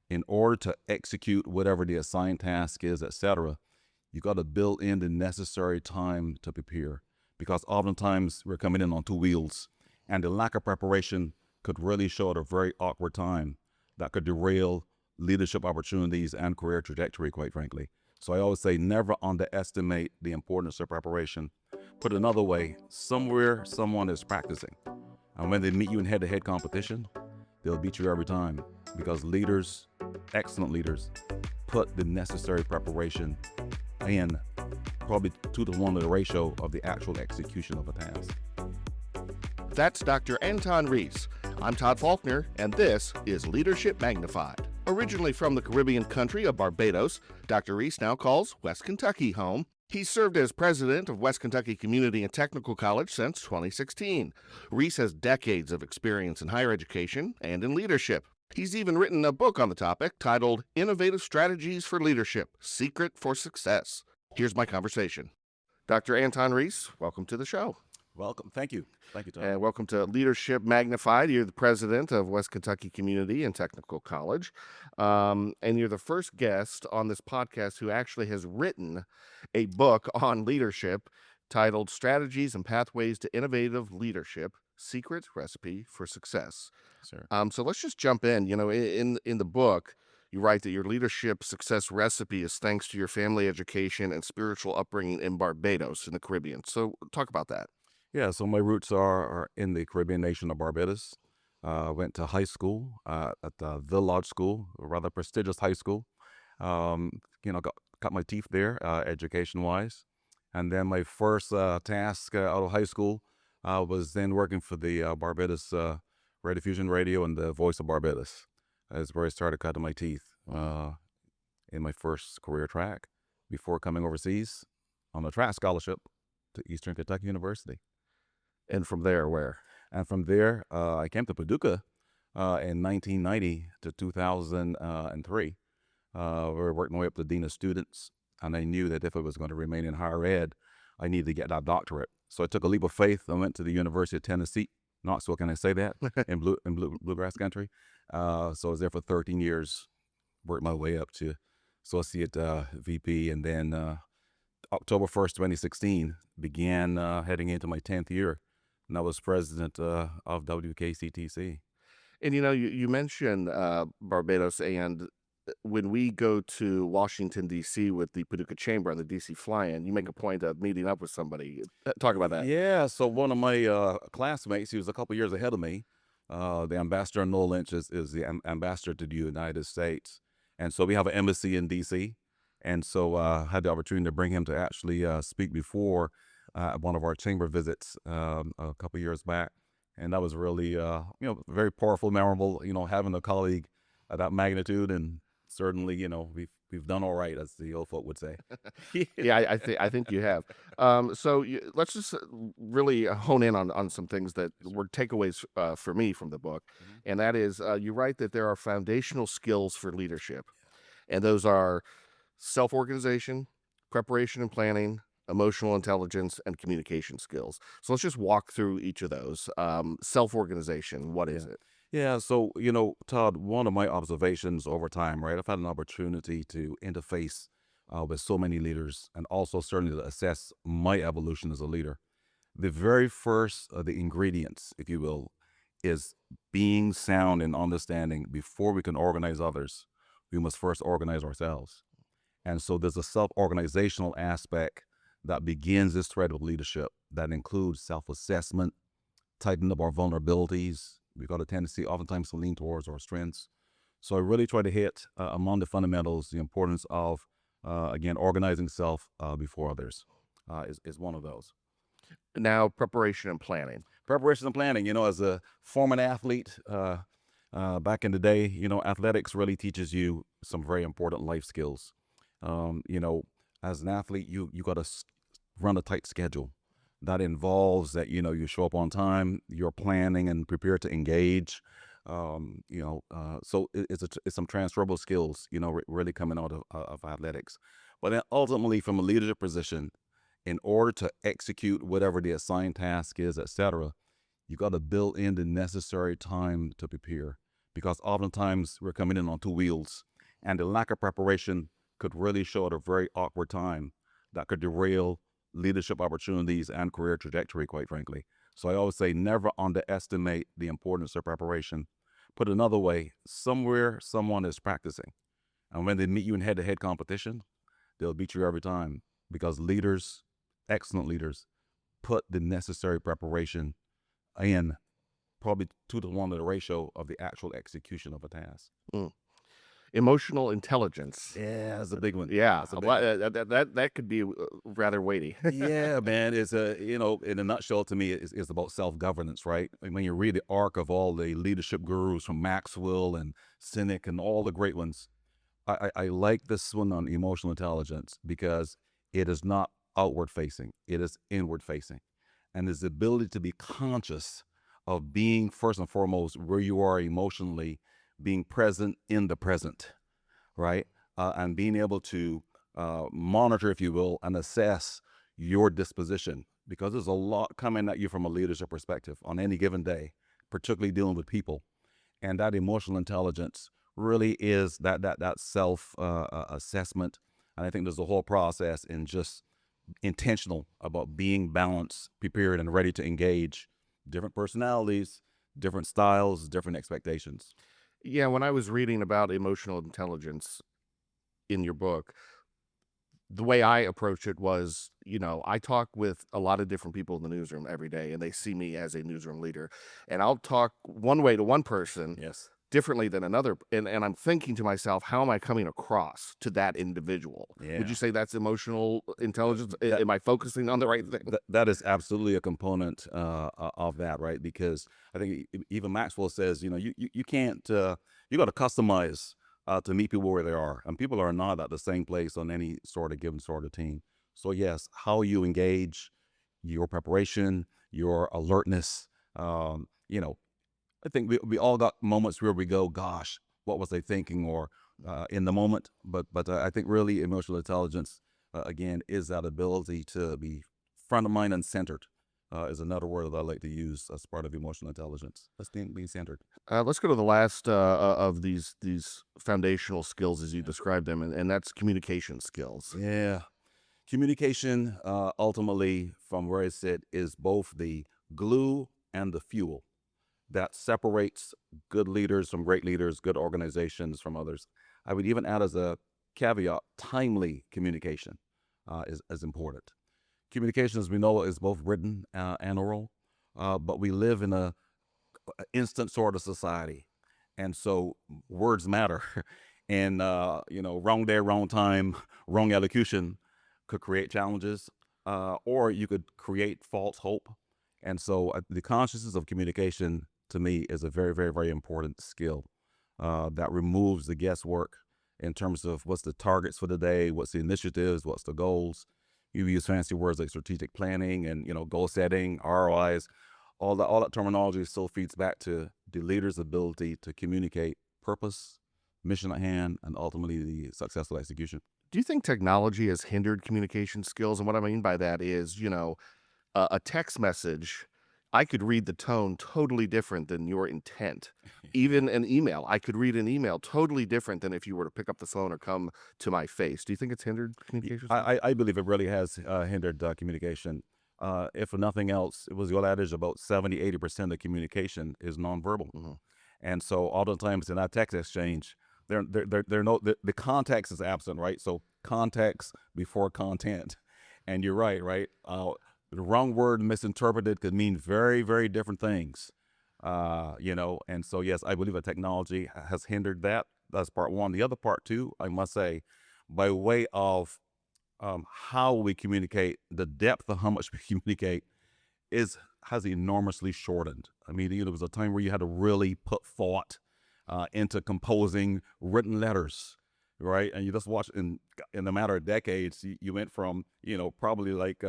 in order to execute whatever the assigned task is, etc., you got to build in the necessary time to prepare, because oftentimes we're coming in on two wheels, and the lack of preparation could really show at a very awkward time that could derail leadership opportunities and career trajectory, quite frankly. So I always say never underestimate the importance of preparation. Put another way, somewhere someone is practicing, and when they meet you in head-to-head competition, they'll beat you every time, because leaders, excellent leaders, put the necessary preparation in, probably 2-to-1 to the ratio of the actual execution of a task. That's Dr. Anton Reece. I'm Todd Faulkner, and this is Leadership Magnified. Originally from the Caribbean country of Barbados, Dr. Reece now calls West Kentucky home. He's served as president of West Kentucky Community and Technical College since 2016. Reece has decades of experience in higher education and in leadership. He's even written a book on the topic titled Innovative Strategies for Leadership, Secret for Success. Here's my conversation. Dr. Anton Reece, welcome to the show. Welcome. Thank you. Thank you, Tom. And welcome to Leadership Magnified. You're the president of West Kentucky Community and Technical College. And you're the first guest on this podcast who actually has written a book on leadership titled Strategies and Pathways to Innovative Leadership, Secret Recipe for Success. Sure. So let's just jump in. You know, in the book, you write that your leadership success recipe is thanks to your family education and spiritual upbringing in Barbados in the Caribbean. So talk about that. Yeah, so my roots are in the Caribbean nation of Barbados. Went to high school at the Lodge School, a rather prestigious high school. Got my teeth there, education-wise. And then my first task out of high school was then working for the Barbados Radio Fusion Radio and the Voice of Barbados. That's where I started cutting my teeth in my first career track before coming overseas on a track scholarship to Eastern Kentucky University. And from there, where? And from there, I came to Paducah in 1990 to 2003. We were working my way up to Dean of Students, and I knew that if I was going to remain in higher ed, I needed to get that doctorate. So I took a leap of faith. I went to the University of Tennessee, Knoxville, can I say that, in Bluegrass Country. So I was there for 13 years, worked my way up to associate VP, and then October 1st, 2016, began heading into my 10th year. And I was president of WPSD-TV. And you know, you mentioned Barbados, and when we go to Washington, D.C. with the Paducah Chamber and the D.C. Fly-In, you make a point of meeting up with somebody. Talk about that. Yeah, so one of my classmates, he was a couple years ahead of me. The ambassador, Noel Lynch, is the ambassador to the United States. And so we have an embassy in D.C., and so I had the opportunity to bring him to actually speak before one of our chamber visits a couple years back. And that was really, very powerful, memorable, having a colleague of that magnitude. And certainly, we've done all right, as the old folk would say. Yeah, I think you have. Let's just really hone in on some things that were takeaways for me from the book. Mm-hmm. And that is, you write that there are foundational skills for leadership. And those are self-organization, preparation and planning, emotional intelligence, and communication skills. So let's just walk through each of those. Self-organization, what is it? Yeah, so, Todd, one of my observations over time, right, I've had an opportunity to interface with so many leaders, and also certainly to assess my evolution as a leader. The very first of the ingredients, if you will, is being sound in understanding. Before we can organize others, we must first organize ourselves. And so there's a self-organizational aspect that begins this thread of leadership that includes self-assessment, tightening up our vulnerabilities. We've got a tendency oftentimes to lean towards our strengths. So I really try to hit among the fundamentals, the importance of, again, organizing self before others is one of those. Now, preparation and planning. Preparation and planning, as a former athlete back in the day, athletics really teaches you some very important life skills. As an athlete, you got to run a tight schedule. That involves that, you show up on time, you're planning and prepared to engage. So it's some transferable skills, really coming out of athletics. But then ultimately, from a leadership position, in order to execute whatever the assigned task is, etc., you got to build in the necessary time to prepare. because oftentimes we're coming in on two wheels, and the lack of preparation could really show at a very awkward time that could derail leadership opportunities and career trajectory, quite frankly. So I always say never underestimate the importance of preparation. Put another way, somewhere someone is practicing, and when they meet you in head-to-head competition, they'll beat you every time because leaders, excellent leaders, put the necessary preparation in, probably 2 to 1 to the ratio of the actual execution of a task. Mm. Emotional intelligence. Yeah, that's a big one. Yeah, That's a big well, one. that could be rather weighty. Yeah, man. It's in a nutshell, to me, it's about self-governance, right? When you read the arc of all the leadership gurus from Maxwell and Cynic and all the great ones, I like this one on emotional intelligence because it is not outward facing, it is inward facing. And this ability to be conscious of being, first and foremost, where you are emotionally, being present in the present, right? And being able to monitor, if you will, and assess your disposition because there's a lot coming at you from a leadership perspective on any given day, particularly dealing with people. And that emotional intelligence really is that self assessment. And I think there's a whole process in just intentional about being balanced, prepared, and ready to engage different personalities, different styles, different expectations. Yeah, when I was reading about emotional intelligence in your book, the way I approached it was, I talk with a lot of different people in the newsroom every day, and they see me as a newsroom leader. And I'll talk one way to one person Yes. differently than another. And I'm thinking to myself, how am I coming across to that individual? Would Yeah. you say that's emotional intelligence? That- Am I focusing on the right thing? that is absolutely a component of that, right? Because I think even Maxwell says, you can't, you got to customize to meet people where they are. And people are not at the same place on any sort of given sort of team. So, yes, how you engage, your preparation, your alertness, I think we all got moments where we go, gosh, what was I thinking, or in the moment. But I think really emotional intelligence, again, is that ability to be front of mind and centered. Is another word that I like to use as part of emotional intelligence. Let's be centered. Let's go to the last of these foundational skills as you describe them, and that's communication skills. Yeah. Communication, ultimately, from where I sit, is both the glue and the fuel that separates good leaders from great leaders, good organizations from others. I would even add as a caveat, timely communication is important. Communication, as we know, is both written and oral, but we live in a instant sort of society, and so words matter. And wrong day, wrong time, wrong elocution could create challenges, or you could create false hope. And so the consciousness of communication to me is a very, very, very important skill that removes the guesswork in terms of what's the targets for the day, what's the initiatives, what's the goals. You use fancy words like strategic planning and goal setting, ROIs. All that terminology still feeds back to the leader's ability to communicate purpose, mission at hand, and ultimately the successful execution. Do you think technology has hindered communication skills? And what I mean by that is, a text message, I could read the tone totally different than your intent. Even an email, I could read an email totally different than if you were to pick up the phone or come to my face. Do you think it's hindered communication skills? I believe it really has hindered communication. If for nothing else, it was the old adage about 70-80% of communication is nonverbal. Mhm. And so oftentimes in our text exchange, they're no the context is absent, right? So context before content. And you're right, right? The wrong word misinterpreted could mean very, very different things. And so yes, I believe that technology has hindered that. That's part one. The other part too, I must say, by way of how we communicate, the depth of how much we communicate has enormously shortened. I mean, there was a time where you had to really put thought into composing written letters, right? And you just watch in a matter of decades, you went from probably like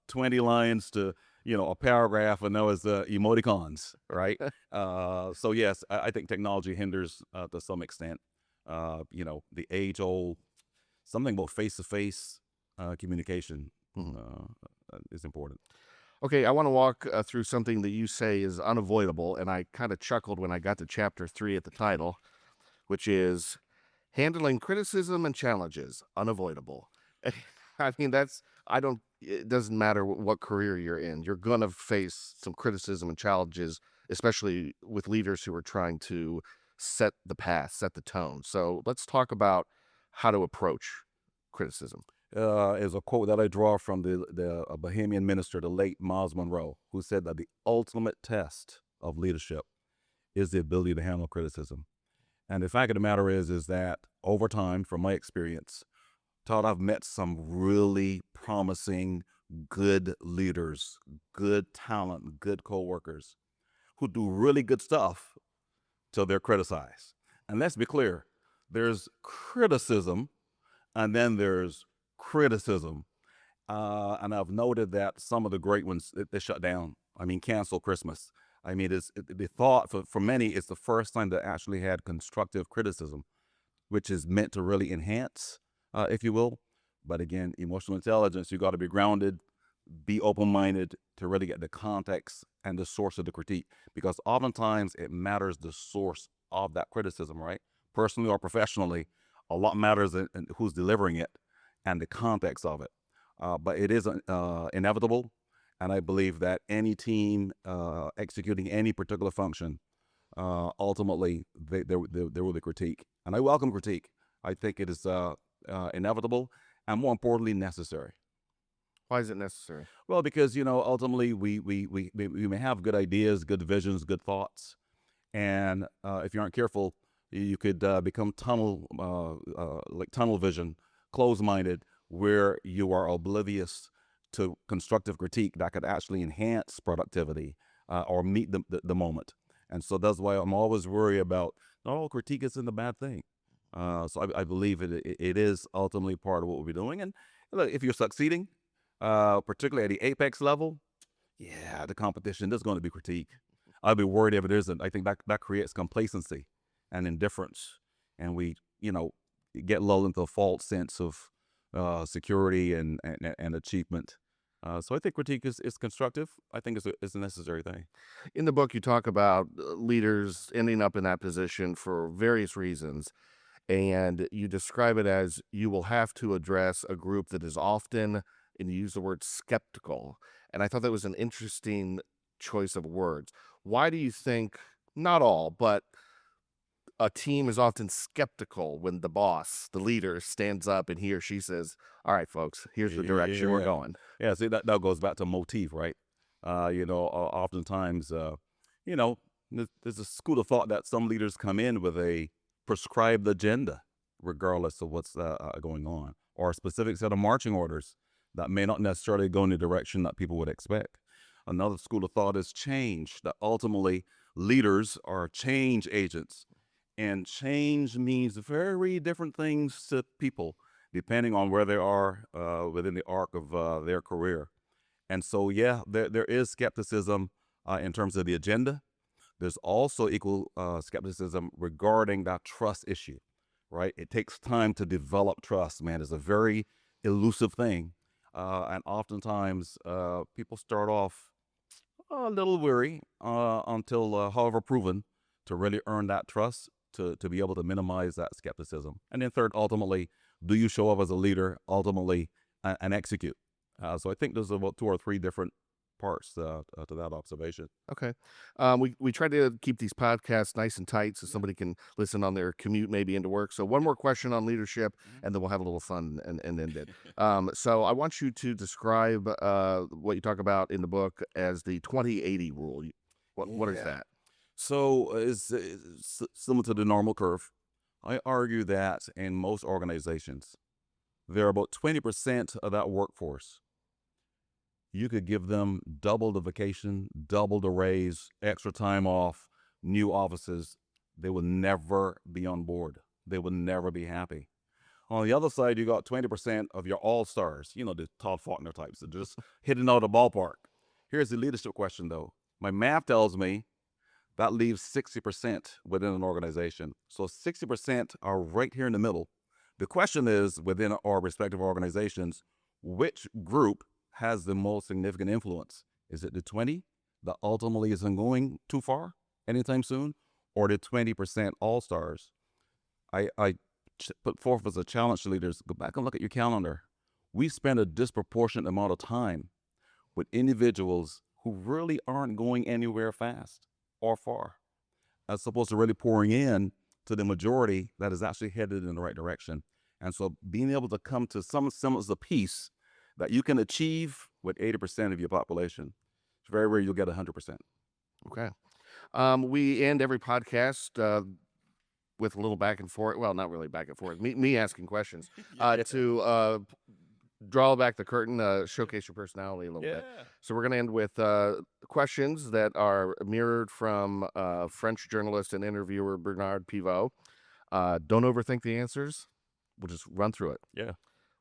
20 lines to a paragraph, and now it's emoticons, right? So yes, I think technology hinders to some extent. The age-old something about face-to-face communication Mhm. is important. Okay, I want to walk through something that you say is unavoidable, and I kind of chuckled when I got to chapter 3 at the title, which is handling criticism and challenges unavoidable. I mean, I don't, it doesn't matter what career you're in, you're going to face some criticism and challenges, especially with leaders who are trying to set the path, set the tone. So let's talk about how to approach criticism. Is a quote that I draw from the Bohemian minister, the late Miles Monroe, who said that the ultimate test of leadership is the ability to handle criticism. And the fact of the matter is that over time, from my experience, Todd, I've met some really promising, good leaders, good talent, good coworkers who do really good stuff till they're criticized. And let's be clear, there's criticism and then there's criticism. And I've noted that some of the great ones, they shut down. I mean, cancel Christmas. I mean, the thought for many, it's the first time they actually had constructive criticism, which is meant to really enhance, if you will. But again, emotional intelligence, you got to be grounded, be open-minded to really get the context and the source of the critique, because oftentimes it matters the source of that criticism, right? Personally or professionally, a lot matters in who's delivering it and the context of it. But it is inevitable, and I believe that any team executing any particular function, ultimately there will be critique, and I welcome critique. I think it is inevitable and, more importantly, necessary. Why is it necessary? Well, because ultimately we may have good ideas, good visions, good thoughts, and if you aren't careful, you could become tunnel vision, closed-minded, where you are oblivious to constructive critique that could actually enhance productivity or meet the moment. And so that's why I'm always worried about not all critique isn't a bad thing. So I believe it is ultimately part of what we'll be doing. And look, if you're succeeding, particularly at the apex level, yeah, the competition, there's going to be critique. I'd be worried if it isn't. I think that creates complacency and indifference, and we, get lulled into a false sense of security and achievement. So I think critique is constructive. I think it's a necessary thing. In the book, you talk about leaders ending up in that position for various reasons, and you describe it as you will have to address a group that is often, and you use the word skeptical. And I thought that was an interesting choice of words. Why do you think, not all, but a team is often skeptical when the boss, the leader, stands up and he or she says, "All right, folks, here's the direction we're Yeah. going"? Yeah, see, that goes back to motif, right? Oftentimes, you know, there's a school of thought that some leaders come in with a prescribed agenda, regardless of what's going on, or a specific set of marching orders that may not necessarily go in the direction that people would expect. Another school of thought is change, that ultimately leaders are change agents. And change means very different things to people depending on where they are within the arc of their career. And so, yeah, there is skepticism in terms of the agenda. There's also equal skepticism regarding that trust issue, right? It takes time to develop trust, man. It's a very elusive thing. And oftentimes, people start off a little weary until, however, proven to really earn that trust, to be able to minimize that skepticism. And then third, ultimately, do you show up as a leader ultimately and execute? So I think there's about 2 or 3 different parts to that observation. Okay. We try to keep these podcasts nice and tight so somebody can listen on their commute, maybe into work. So one more question on leadership, and then we'll have a little fun and end it. So I want you to describe what you talk about in the book as the 20/80 rule. What is Yeah. that? So it's similar to the normal curve. I argue that in most organizations, there are about 20% of that workforce. You could give them double the vacation, double the raise, extra time off, new offices. They will never be on board. They will never be happy. On the other side, you got 20% of your all-stars, the Todd Faulkner types, that just hitting out of the ballpark. Here's the leadership question, though. My math tells me that leaves 60% within an organization. So 60% are right here in the middle. The question is, within our respective organizations, which group has the most significant influence Is it the 20 that ultimately isn't going too far anytime soon, or the 20% all-stars? I put forth as a challenge to leaders, go back and look at your calendar. We spend a disproportionate amount of time with individuals who really aren't going anywhere fast or far, as opposed to really pouring in to the majority that is actually headed in the right direction. And so being able to come to some semblance of peace that you can achieve with 80% of your population, it's very rare you'll get 100%. Okay. We end every podcast with a little back and forth. Well, not really back and forth. Me asking questions to draw back the curtain, showcase your personality a little bit. So we're going to end with questions that are mirrored from French journalist and interviewer Bernard Pivot. Don't overthink the answers. We'll just run through it. Yeah.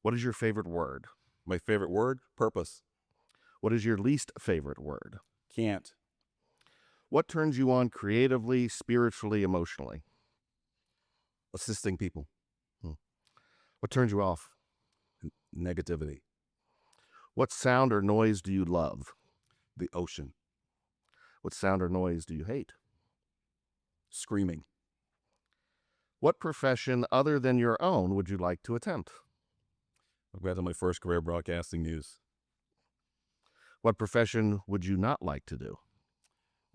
What is your favorite word? My favorite word, purpose. What is your least favorite word? Can't. What turns you on creatively, spiritually, emotionally? Assisting people. What turns you off? Negativity. What sound or noise do you love? The ocean. What sound or noise do you hate? Screaming. What profession other than your own would you like to attempt? I'm glad to my first career broadcasting news. What profession would you not like to do?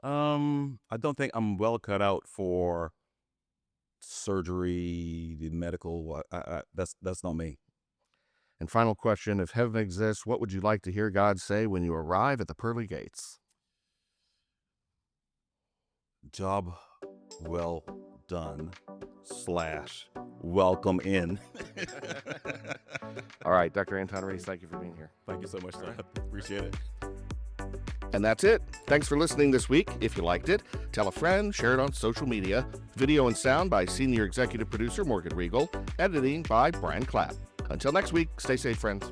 I don't think I'm well cut out for surgery, the medical. That's not me. And final question, if heaven exists, what would you like to hear God say when you arrive at the pearly gates? Job well done / welcome in. All right, Dr. Anton Reece, thank you for being here. Thank you so much, Todd. Appreciate it. And that's it. Thanks for listening this week. If you liked it, tell a friend, share it on social media. Video and sound by Senior Executive Producer Morgan Regal. Editing by Brian Clapp. Until next week, stay safe, friends.